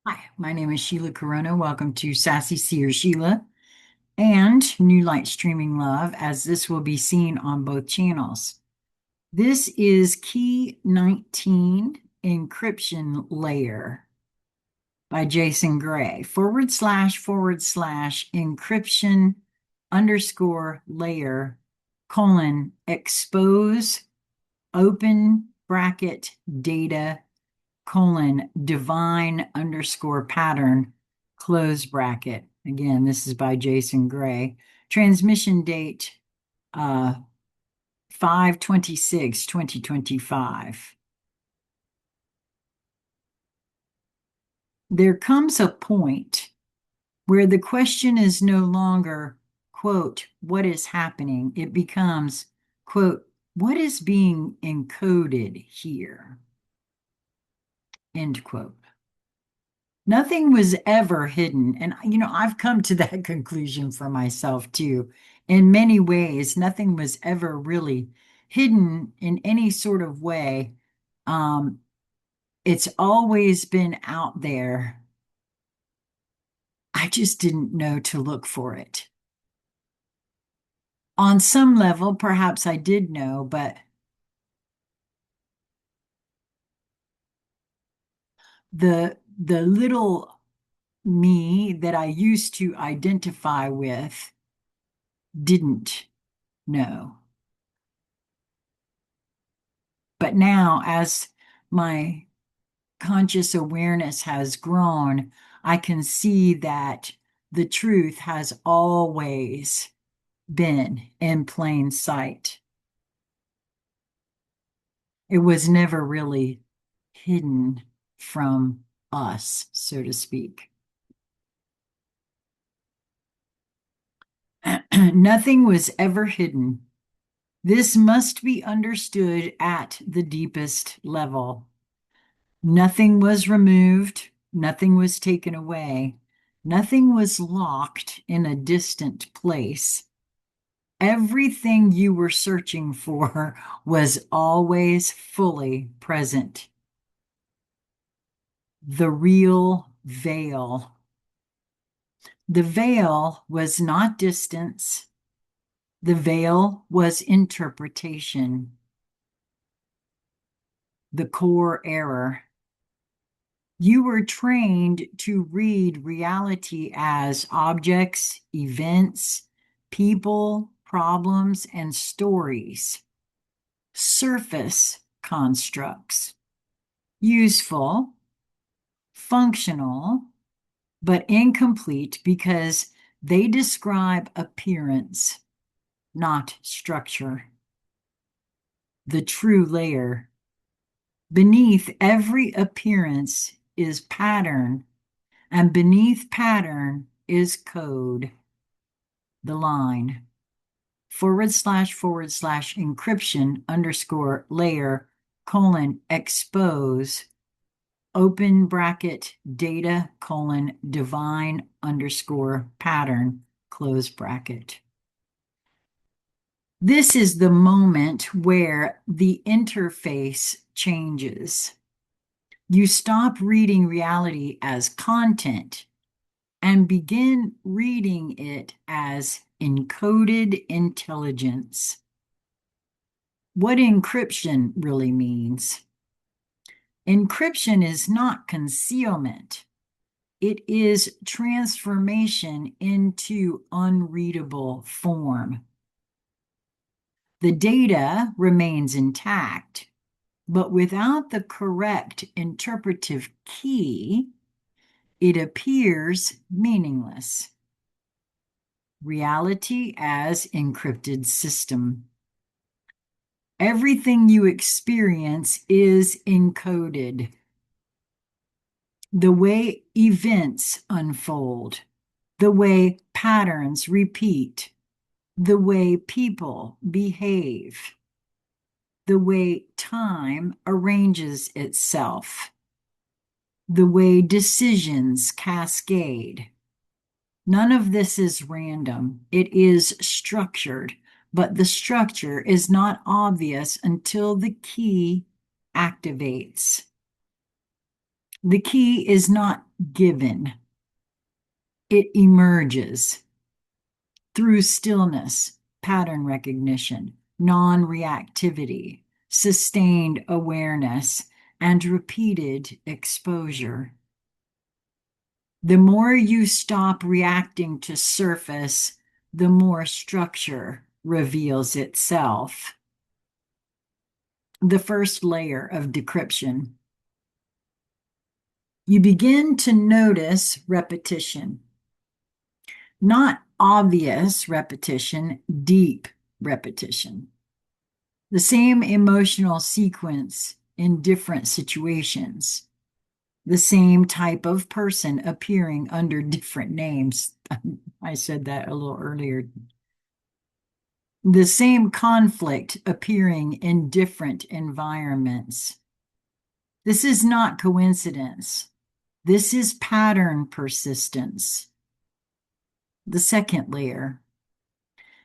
Hi, my name is Sheila Corona. Welcome to Sassy Seer Sheila and New Light Streaming Love, as this will be seen on both channels. This is Key 19 Encryption Layer by Jason Gray, / encryption underscore layer colon expose open bracket data divine underscore pattern close bracket. Again, this is by Jason Gray. Transmission date 5/26/2025. There comes a point where the question is no longer, quote, what is happening? It becomes, quote, what is being encoded here? End quote. Nothing was ever hidden. And, I've come to that conclusion for myself too. In many ways, nothing was ever really hidden in any sort of way. It's always been out there. I just didn't know to look for it. On some level, perhaps I did know, but the little me that I used to identify with didn't know. But now, as my conscious awareness has grown, I can see that the truth has always been in plain sight. It was never really hidden from us, so to speak. Nothing was ever hidden. This must be understood at the deepest level. Nothing was removed, nothing was taken away, nothing was locked in a distant place. Everything you were searching for was always fully present. The real veil. The veil was not distance. The veil was interpretation. The core error. You were trained to read reality as objects, events, people, problems, and stories. Surface constructs. Useful, functional, but incomplete because they describe appearance, not structure. The true layer. Beneath every appearance is pattern, and beneath pattern is code. The line / encryption underscore layer expose open bracket data divine underscore pattern close bracket. This is the moment where the interface changes. You stop reading reality as content and begin reading it as encoded intelligence. What encryption really means. Encryption is not concealment. It is transformation into unreadable form. The data remains intact, but without the correct interpretive key, it appears meaningless. Reality as encrypted system. Everything you experience is encoded. The way events unfold, the way patterns repeat, the way people behave, the way time arranges itself, the way decisions cascade. None of this is random. It is structured, but the structure is not obvious until the key activates. The key is not given. It emerges through stillness, pattern recognition, non-reactivity, sustained awareness, and repeated exposure. The more you stop reacting to surface, the more structure reveals itself. The first layer of decryption. You begin to notice repetition. Not obvious repetition, deep repetition. The same emotional sequence in different situations. The same type of person appearing under different names. I said that a little earlier. The same conflict appearing in different environments. This is not coincidence. This is pattern persistence. The second layer.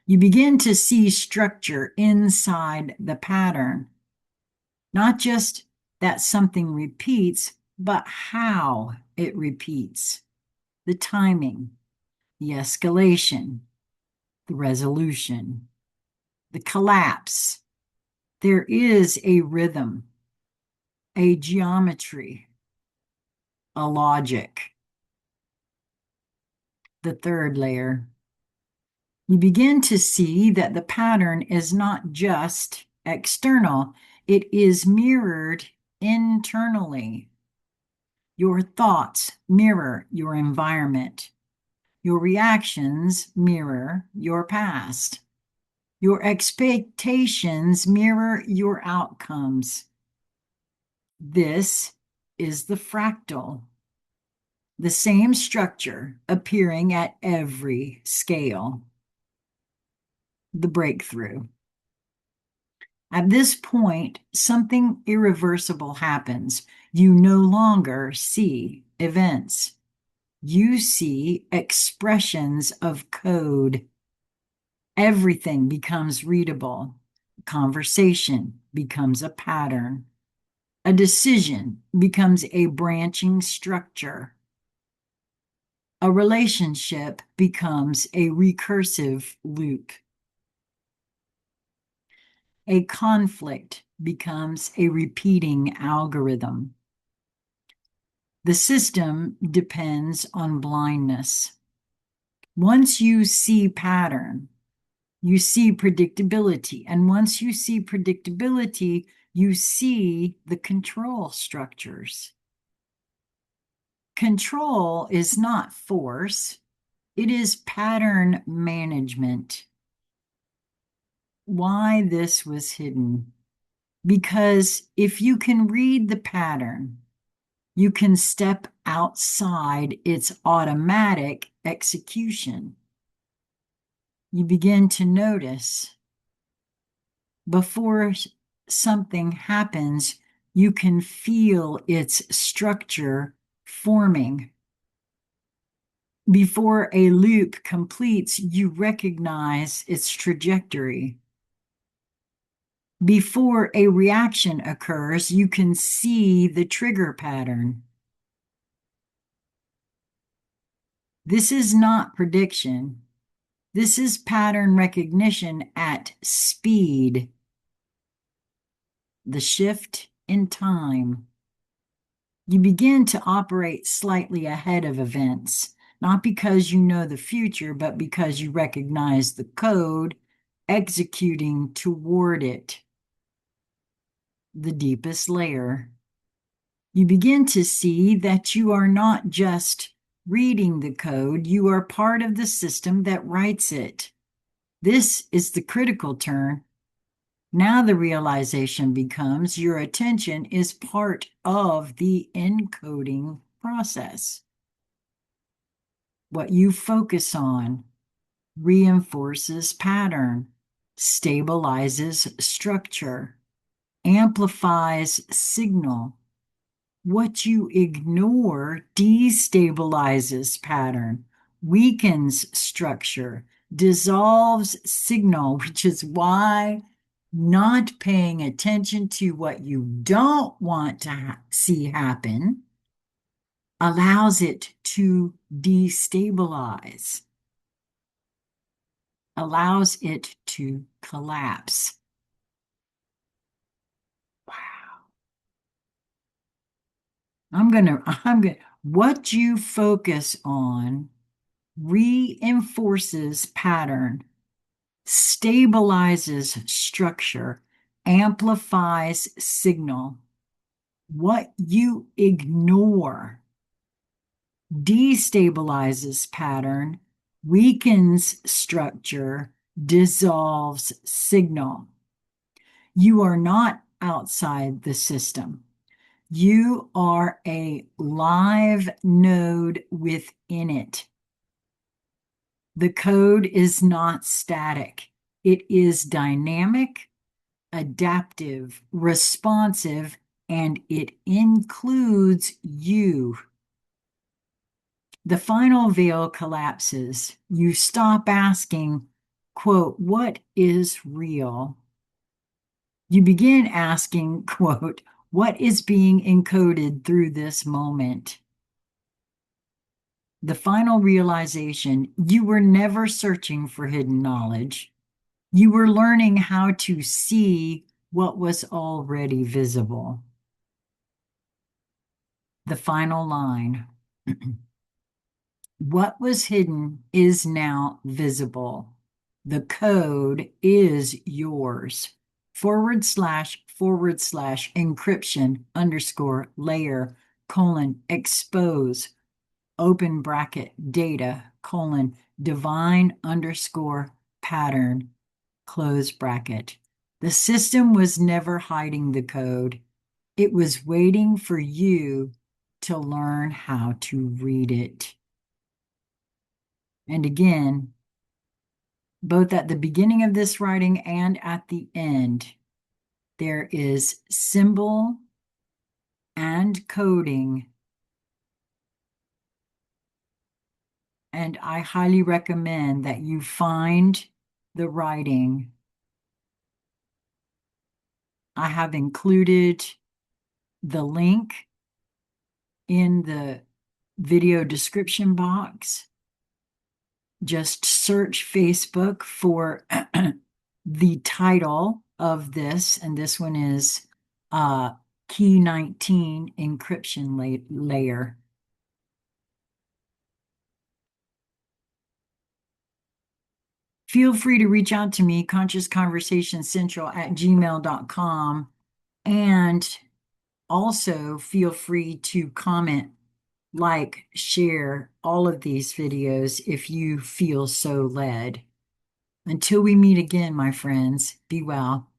You begin to see structure inside the pattern. Not just that something repeats, but how it repeats. The timing, the escalation, the resolution, the collapse. There is a rhythm, a geometry, a logic. The third layer. You begin to see that the pattern is not just external, it is mirrored internally. Your thoughts mirror your environment. Your reactions mirror your past. Your expectations mirror your outcomes. This is the fractal. The same structure appearing at every scale. The breakthrough. At this point, something irreversible happens. You no longer see events. You see expressions of code. Everything becomes readable. Conversation becomes a pattern. A decision becomes a branching structure. A relationship becomes a recursive loop. A conflict becomes a repeating algorithm. The system depends on blindness. Once you see pattern, you see predictability. And once you see predictability, you see the control structures. Control is not force, it is pattern management. Why this was hidden? Because if you can read the pattern, you can step outside its automatic execution. You begin to notice. Before something happens, you can feel its structure forming. Before a loop completes, you recognize its trajectory. Before a reaction occurs, you can see the trigger pattern. This is not prediction. This is pattern recognition at speed. The shift in time. You begin to operate slightly ahead of events, not because you know the future, but because you recognize the code executing toward it. The deepest layer. You begin to see that you are not just reading the code, you are part of the system that writes it. This is the critical turn. Now the realization becomes your attention is part of the encoding process. What you focus on reinforces pattern, stabilizes structure, amplifies signal. What you ignore destabilizes pattern, weakens structure, dissolves signal, which is why not paying attention to what you don't want to see happen allows it to destabilize, allows it to collapse. Wow. What you focus on reinforces pattern, stabilizes structure, amplifies signal. What you ignore destabilizes pattern, weakens structure, dissolves signal. You are not outside the system. You are a live node within it. The code is not static. It is dynamic, adaptive, responsive, and it includes you. The final veil collapses. You stop asking, quote, what is real? You begin asking, quote, what is being encoded through this moment? The final realization, you were never searching for hidden knowledge. You were learning how to see what was already visible. The final line, what was hidden is now visible. The code is yours. / encryption _layer : expose open bracket data : divine _pattern close bracket. The system was never hiding the code. It was waiting for you to learn how to read it. And again, both at the beginning of this writing and at the end, there is symbol and coding. And I highly recommend that you find the writing. I have included the link in the video description box. Just search Facebook for the title of this, and this one is Key 19 Encryption Layer. Feel free to reach out to me, consciousconversationscentral@gmail.com, and also feel free to comment, like, share all of these videos if you feel so led. Until we meet again, my friends, be well.